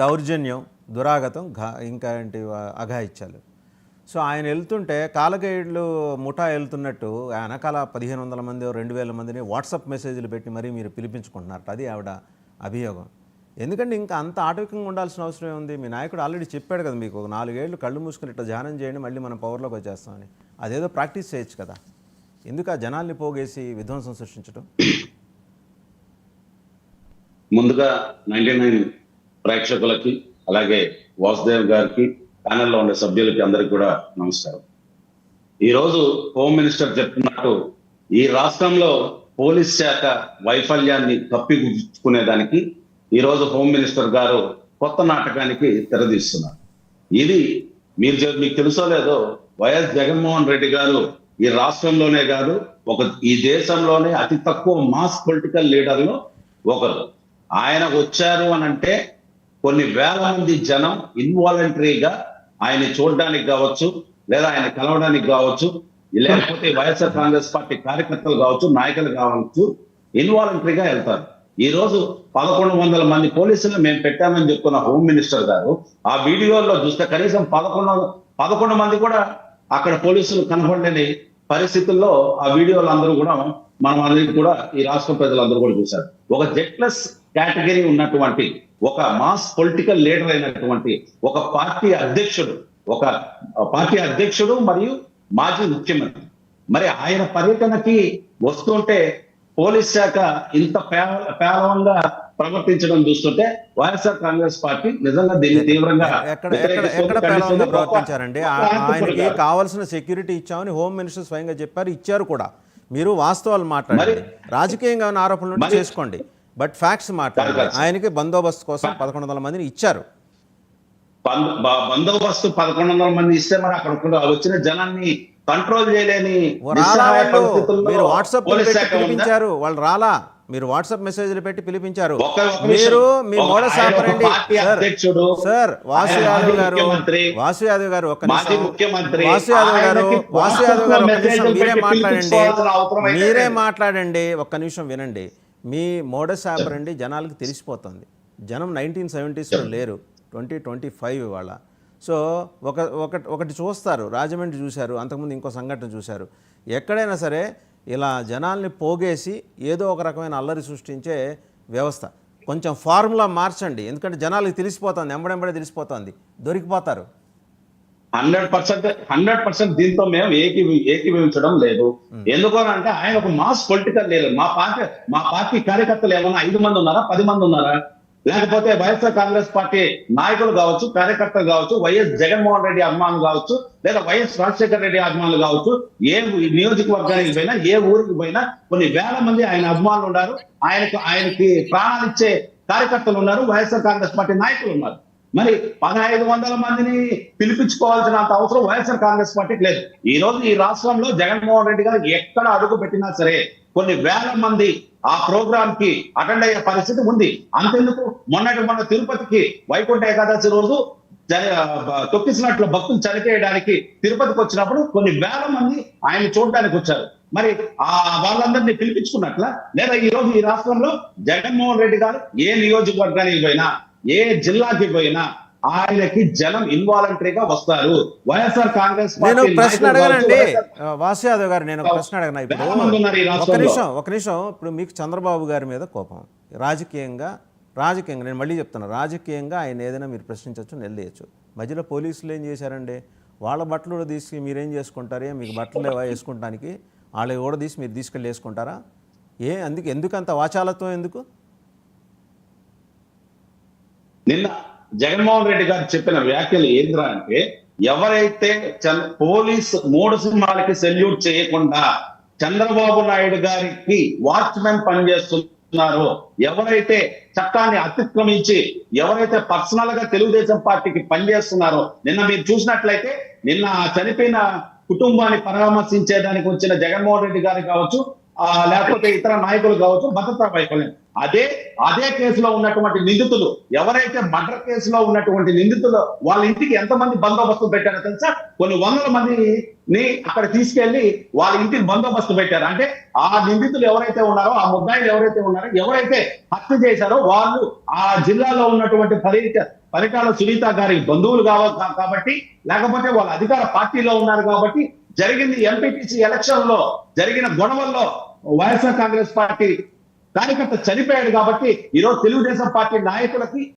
దౌర్జన్యం, దురాగతం, ఇంకా ఏంటి అఘాయిత్యాలు. సో ఆయన వెళ్తుంటే కాలగైడ్లు ముఠా వెళ్తున్నట్టు వెనకాల 1500 మంది 2000 మందిని వాట్సాప్ మెసేజ్లు పెట్టి మరీ మీరు పిలిపించుకుంటున్నారట. అది ఆవిడ అభియోగం. ఎందుకంటే ఇంకా అంత ఆటవికంగా ఉండాల్సిన అవసరం ఉంది. మీ నాయకుడు ఆల్రెడీ చెప్పాడు కదా, మీకు ఒక 4 ఏళ్ళు కళ్ళు మూసుకుని ఇట్లా ధ్యానం చేయండి, మళ్ళీ మనం పవర్లోకి వచ్చేస్తామని. అదేదో ప్రాక్టీస్ చేయొచ్చు కదా. ఎందుకు ఆ జనాల్ని పోగేసి విధ్వంసం సృష్టించడం? ముందుగా 99 ప్రేక్షకులకి, అలాగే వాసుదేవ్ గారికి, ప్యానెల్లో ఉండే సభ్యులకి అందరికి కూడా నమస్కారం. ఈరోజు హోమ్ మినిస్టర్ చెప్తున్నట్టు ఈ రాష్ట్రంలో పోలీస్ శాఖ వైఫల్యాన్ని కప్పిపుచ్చుకునేదానికి ఈరోజు హోమ్ మినిస్టర్ గారు కొత్త నాటకానికి తెరదీస్తున్నారు. ఇది మీకు తెలుసో లేదో, వైఎస్ జగన్మోహన్ రెడ్డి గారు ఈ రాష్ట్రంలోనే కాదు, ఈ దేశంలోనే అతి తక్కువ మాస్ పొలిటికల్ లీడర్లు ఒకరు. ఆయన వచ్చారు అని అంటే కొన్ని వేల మంది జనం ఇన్వాలంటరీగా ఆయన చూడడానికి కావచ్చు, లేదా ఆయన కలవడానికి కావచ్చు, లేకపోతే వైఎస్ఆర్ కాంగ్రెస్ పార్టీ కార్యకర్తలు కావచ్చు, నాయకులు కావచ్చు, ఇన్వాలంటరీగా వెళ్తారు. ఈ రోజు 1100 మంది పోలీసులు మేము పెట్టామని చెప్పుకున్న హోమ్ మినిస్టర్ గారు ఆ వీడియోల్లో చూస్తే కనీసం 11 మంది కూడా అక్కడ పోలీసులు కనపడలేని పరిస్థితుల్లో ఆ వీడియోలు అందరూ కూడా మనం అందరికీ కూడా ఈ రాష్ట్ర ప్రజలందరూ కూడా చూశారు. ఒక జెడ్ప్లస్ కేటగిరీ ఉన్నటువంటి ఒక మాస్ పొలిటికల్ లీడర్ అయినటువంటి ఒక పార్టీ అధ్యక్షుడు మరియు మాజీ ముఖ్యమంత్రి, మరి ఆయన పర్యటనకి వస్తుంటే పోలీస్ శాఖ ఇంత పేలవంగా ప్రవర్తించడం చూస్తుంటే వైఎస్ఆర్ కాంగ్రెస్ పార్టీ నిజంగా దీన్ని తీవ్రంగా ఎక్కడ పేలవంగా ప్రవర్తించారండి? ఆయనకి కావాల్సిన సెక్యూరిటీ ఇచ్చామని హోమ్ మినిస్టర్ స్వయంగా చెప్పారు, ఇచ్చారు కూడా. మీరు వాస్తవాలు మాట్లాడండి, రాజకీయంగా ఉన్న ఆరోపణలు చేసుకోండి, బట్ ఫ్యాక్ట్స్ మాట్లాడండి. ఆయనకి బందోబస్తు కోసం 1100 మందిని ఇచ్చారు. బందోబస్తు 1100 మంది ఇస్తే మరి అక్కడ వచ్చిన జనాన్ని కంట్రోల్ చేయలేని మీరు వాట్సాప్ పిలిపించారు, వాళ్ళు రాలా. మీరు వాట్సాప్ మెసేజ్లు పెట్టి పిలిపించారు. మీరు మీ మోడస్ ఆపరండి సార్. వాసు యాదవ్ గారు ఒక్క నిమిషం మీరే మాట్లాడండి, ఒక్క నిమిషం వినండి. మీ మోడస్ ఆపరండి జనాలకు తెలిసిపోతుంది. జనం 1970s లేరు, 2025 ఇవాళ. సో ఒకటి చూస్తారు, రాజమండ్రి చూశారు, అంతకుముందు ఇంకో సంఘటన చూశారు. ఎక్కడైనా సరే ఇలా జనాల్ని పోగేసి ఏదో ఒక రకమైన అల్లరి సృష్టించే వ్యవస్థ కొంచెం ఫార్ములా మార్చండి. ఎందుకంటే జనాలకు తెలిసిపోతుంది, ఎంబడెంబడే తెలిసిపోతుంది, దొరికిపోతారు. 100% దీంతో మేము ఏకీభవించడం లేదు. ఎందుకనంటే ఆయన ఒక మాస్ పొలిటికల్ లీడర్. మా పార్టీ కార్యకర్తలు ఏమన్నా 5 మంది ఉన్నారా, 10 మంది ఉన్నారా? లేకపోతే వైఎస్ఆర్ కాంగ్రెస్ పార్టీ నాయకులు కావచ్చు, కార్యకర్తలు కావచ్చు, వైఎస్ జగన్మోహన్ రెడ్డి అభిమానులు కావచ్చు, లేదా వైఎస్ రాజశేఖర రెడ్డి అభిమానులు కావచ్చు, ఏ నియోజకవర్గానికి పోయినా, ఏ ఊరికి పోయినా కొన్ని వేల మంది ఆయన అభిమానులు ఉన్నారు. ఆయనకి ప్రాణాలు ఇచ్చే కార్యకర్తలు ఉన్నారు, వైఎస్ఆర్ కాంగ్రెస్ పార్టీ నాయకులు ఉన్నారు. మరి 1500 మందిని పిలిపించుకోవాల్సిన అంత అవసరం వైఎస్ఆర్ కాంగ్రెస్ పార్టీకి లేదు. ఈ రోజు ఈ రాష్ట్రంలో జగన్మోహన్ రెడ్డి గారు ఎక్కడ అడుగు పెట్టినా సరే కొన్ని వేల మంది ఆ ప్రోగ్రామ్ కి అటెండ్ అయ్యే పరిస్థితి ఉంది. అంతెందుకు, మొన్న తిరుపతికి వైకుంఠ ఏకాదశి రోజు తొక్కిసినట్లు భక్తులు చనిపోయడానికి తిరుపతికి వచ్చినప్పుడు కొన్ని వేల మంది ఆయన చూడడానికి వచ్చారు. మరి వాళ్ళందరినీ పిలిపించుకున్నట్ల, లేదా ఈ రోజు ఈ రాష్ట్రంలో జగన్మోహన్ రెడ్డి గారు ఏ నియోజకవర్గానికి పోయినా, ఏ జిల్లాకి పోయినా ఆయనకి జనం ఇన్వాలంటరీగా వస్తారు. వైఎస్ఆర్ కాంగ్రెస్ నేను ప్రశ్న అడగనండి వాసు యాదవ్ గారు, నేను ప్రశ్న అడగనా? ఇప్పుడు ఒక నిమిషం. ఇప్పుడు మీకు చంద్రబాబు గారి మీద కోపం, రాజకీయంగా నేను మళ్ళీ చెప్తున్నా, రాజకీయంగా ఆయన ఏదైనా మీరు ప్రశ్నించవచ్చు, నిలదీయచ్చు. మధ్యలో పోలీసులు ఏం చేశారండి? వాళ్ళ బట్టలు కూడా తీసి మీరేం చేసుకుంటారే? మీకు బట్టలు లేవా వేసుకుంటానికి? వాళ్ళవి కూడా తీసి మీరు తీసుకెళ్ళి వేసుకుంటారా? ఎందుకంత వాచాలత్వం ఎందుకు? నిన్న జగన్మోహన్ రెడ్డి గారు చెప్పిన వ్యాఖ్యలు ఏంద్రా అంటే, ఎవరైతే పోలీస్ 3 సింహాలకి సెల్యూట్ చేయకుండా చంద్రబాబు నాయుడు గారికి వాచ్మెన్ పనిచేస్తున్నారో, ఎవరైతే చట్టాన్ని అతిక్రమించి ఎవరైతే పర్సనల్ గా తెలుగుదేశం పార్టీకి పనిచేస్తున్నారో, నిన్న మీరు చూసినట్లయితే నిన్న చనిపోయిన కుటుంబాన్ని పరామర్శించేదానికి వచ్చిన జగన్మోహన్ రెడ్డి గారు కావచ్చు, లేకపోతే ఇతర నాయకులు కావచ్చు, భద్రతా వైఫల్యం. అదే కేసులో ఉన్నటువంటి నిందితులు, ఎవరైతే మర్డర్ కేసులో ఉన్నటువంటి నిందితులు, వాళ్ళ ఇంటికి ఎంతమంది బందోబస్తు పెట్టారో తెలుసా? కొన్ని వందల మందిని అక్కడ తీసుకెళ్లి వాళ్ళ ఇంటికి బందోబస్తు పెట్టారు. అంటే ఆ నిందితులు ఎవరైతే ఉన్నారో, ఆ ముద్దాయిలు ఎవరైతే ఉన్నారో, ఎవరైతే హత్య చేశారో వాళ్ళు ఆ జిల్లాలో ఉన్నటువంటి పరిటాల సునీత గారి బంధువులు కాబట్టి, లేకపోతే వాళ్ళ అధికార పార్టీలో ఉన్నారు కాబట్టి, జరిగింది ఎంపీటీసీ ఎలక్షన్ లో జరిగిన గొడవల్లో వైఎస్ఆర్ కాంగ్రెస్ పార్టీ కార్యకర్త చనిపోయాడు కాబట్టి ఈరోజు తెలుగుదేశం పార్టీ నాయకులకి